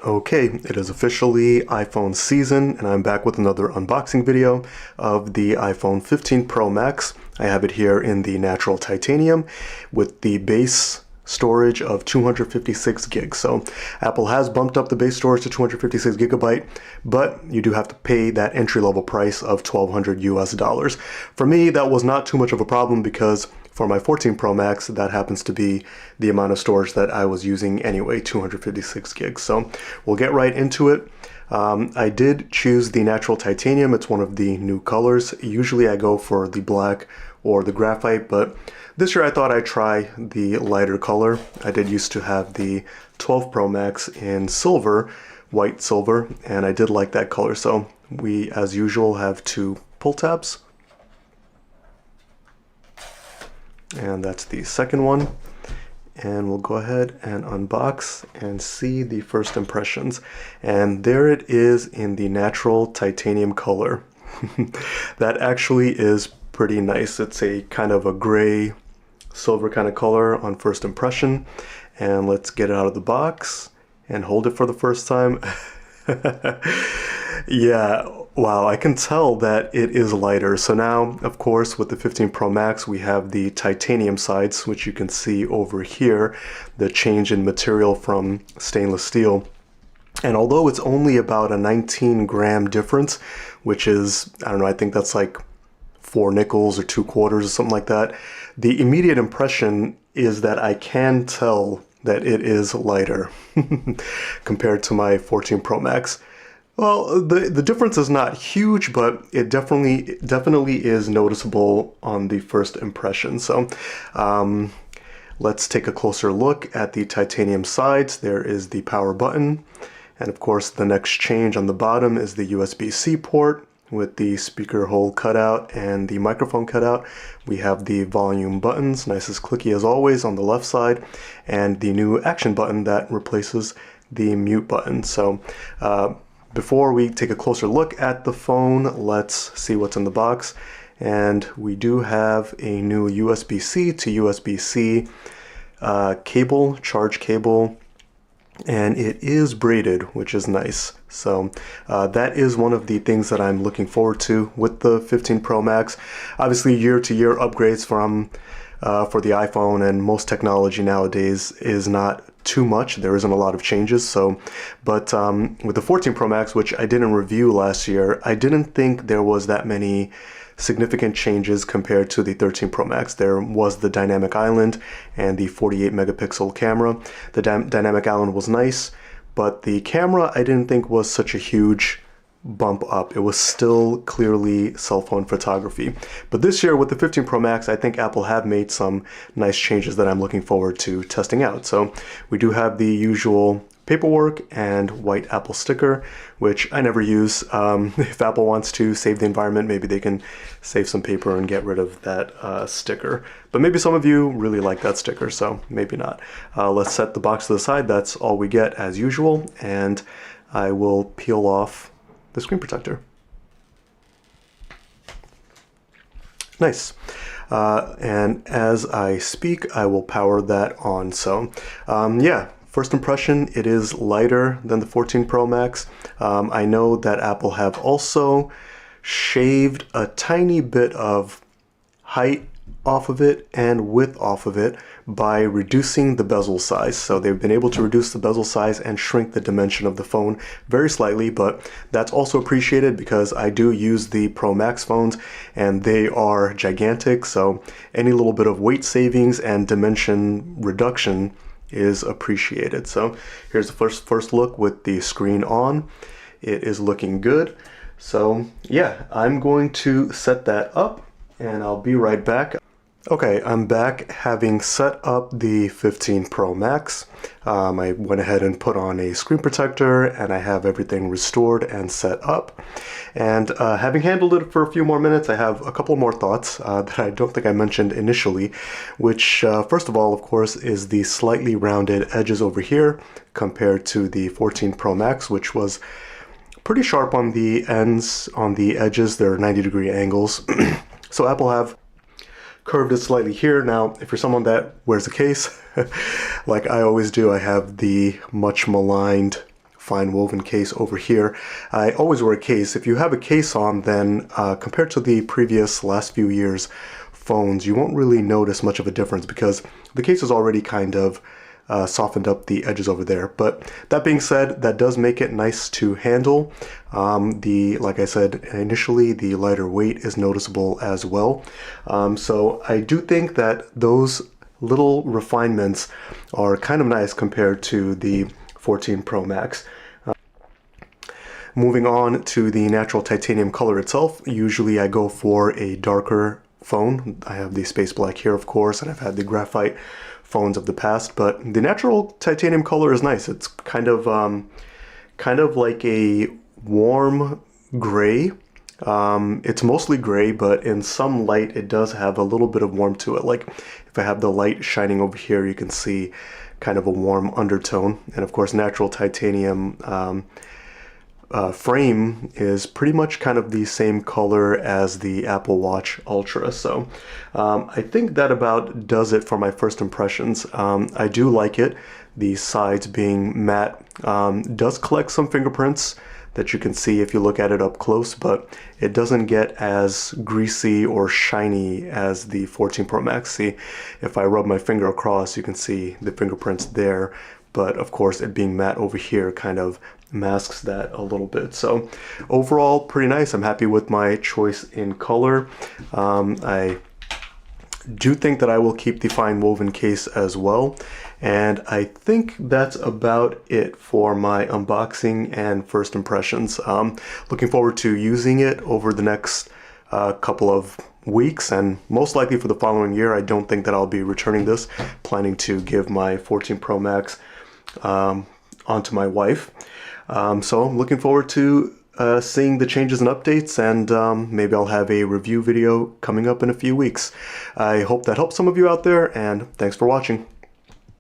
Okay, it is officially iPhone season, and I'm back with another unboxing video of the iPhone 15 Pro Max. I have it here in the natural titanium with the base storage of 256 gigs. So Apple has bumped up the base storage to 256 gigabyte, but you do have to pay that entry-level price of $1,200 US. For me, that was not too much of a problem because for my 14 Pro Max, that happens to be the amount of storage that I was using anyway, 256 gigs. So we'll get right into it. I did choose the natural titanium. It's one of the new colors. Usually I go for the black or the graphite, but this year I thought I'd try the lighter color. I did used to have the 12 Pro Max in silver, white silver, and I did like that color. So we, as usual, have two pull tabs. And that's the second one. And we'll go ahead and unbox and see the first impressions. And there it is in the natural titanium color. That actually is pretty nice. It's a kind of a gray silver kind of color on first impression. And let's get it out of the box and hold it for the first time. Yeah, wow, I can tell that it is lighter. So now, of course, with the 15 Pro Max, we have the titanium sides, which you can see over here, the change in material from stainless steel. And although it's only about a 19-gram difference, which is, I don't know, I think that's like 4 nickels or 2 quarters or something like that, the immediate impression is that I can tell that it is lighter compared to my 14 Pro Max. Well, the difference is not huge, but it definitely is noticeable on the first impression. So let's take a closer look at the titanium sides. There is the power button. And of course, the next change on the bottom is the USB-C port with the speaker hole cutout and the microphone cutout. We have the volume buttons, nice as clicky as always on the left side, and the new action button that replaces the mute button. So before we take a closer look at the phone, let's see what's in the box. And we do have a new USB-C to USB-C cable, charge cable, and it is braided, which is nice. So that is one of the things that I'm looking forward to with the 15 Pro Max. Obviously, year-to-year upgrades for the iPhone and most technology nowadays is not too much. There isn't a lot of changes. So, but with the 14 Pro Max, which I didn't review last year, I didn't think there was that many significant changes compared to the 13 Pro Max. There was the dynamic island and the 48 megapixel camera. The dynamic island was nice, but the camera I didn't think was such a huge bump up. It was still clearly cell phone photography. But this year with the 15 Pro Max, I think Apple have made some nice changes that I'm looking forward to testing out. So we do have the usual paperwork and white Apple sticker, which I never use. If Apple wants to save the environment, maybe they can save some paper and get rid of that sticker. But maybe some of you really like that sticker, so maybe not. Let's set the box to the side. That's all we get as usual, and I will peel off the screen protector. Nice. And as I speak, I will power that on. So yeah, first impression, it is lighter than the 14 Pro Max. I know that Apple have also shaved a tiny bit of height off of it and width off of it by reducing the bezel size. So they've been able to reduce the bezel size and shrink the dimension of the phone very slightly, but that's also appreciated because I do use the Pro Max phones and they are gigantic. So any little bit of weight savings and dimension reduction is appreciated. So here's the first look with the screen on. It is looking good. So yeah, I'm going to set that up and I'll be right back. Okay, I'm back having set up the 15 Pro Max. I went ahead and put on a screen protector and I have everything restored and set up. And having handled it for a few more minutes, I have a couple more thoughts that I don't think I mentioned initially, which first of all, of course, is the slightly rounded edges over here compared to the 14 Pro Max, which was pretty sharp on the ends, on the edges. There are 90-degree angles. So Apple have curved it slightly here. Now, if you're someone that wears a case, like I always do, I have the much maligned fine woven case over here. I always wear a case. If you have a case on, then compared to the previous last few years phones, you won't really notice much of a difference because the case is already kind of softened up the edges over there. But that being said, that does make it nice to handle. Like I said initially, the lighter weight is noticeable as well. So I do think that those little refinements are kind of nice compared to the 14 Pro Max. Moving on to the natural titanium color itself, usually I go for a darker phone. I have the space black here, of course, and I've had the graphite phones of the past, but the natural titanium color is nice. It's kind of like a warm gray. It's mostly gray, but in some light it does have a little bit of warmth to it. Like if I have the light shining over here, you can see kind of a warm undertone. And of course, natural titanium frame is pretty much kind of the same color as the Apple Watch Ultra. So I think that about does it for my first impressions. I do like it. The sides being matte does collect some fingerprints that you can see if you look at it up close, but it doesn't get as greasy or shiny as the 14 Pro Max. See, if I rub my finger across, you can see the fingerprints there, but of course it being matte over here kind of masks that a little bit. So overall, pretty nice. I'm happy with my choice in color. I do think that I will keep the fine woven case as well. And I think that's about it for my unboxing and first impressions. Looking forward to using it over the next couple of weeks and most likely for the following year. I don't think that I'll be returning this. Planning to give my 14 Pro Max onto my wife. So I'm looking forward to seeing the changes and updates, and maybe I'll have a review video coming up in a few weeks. I hope that helps some of you out there, and thanks for watching.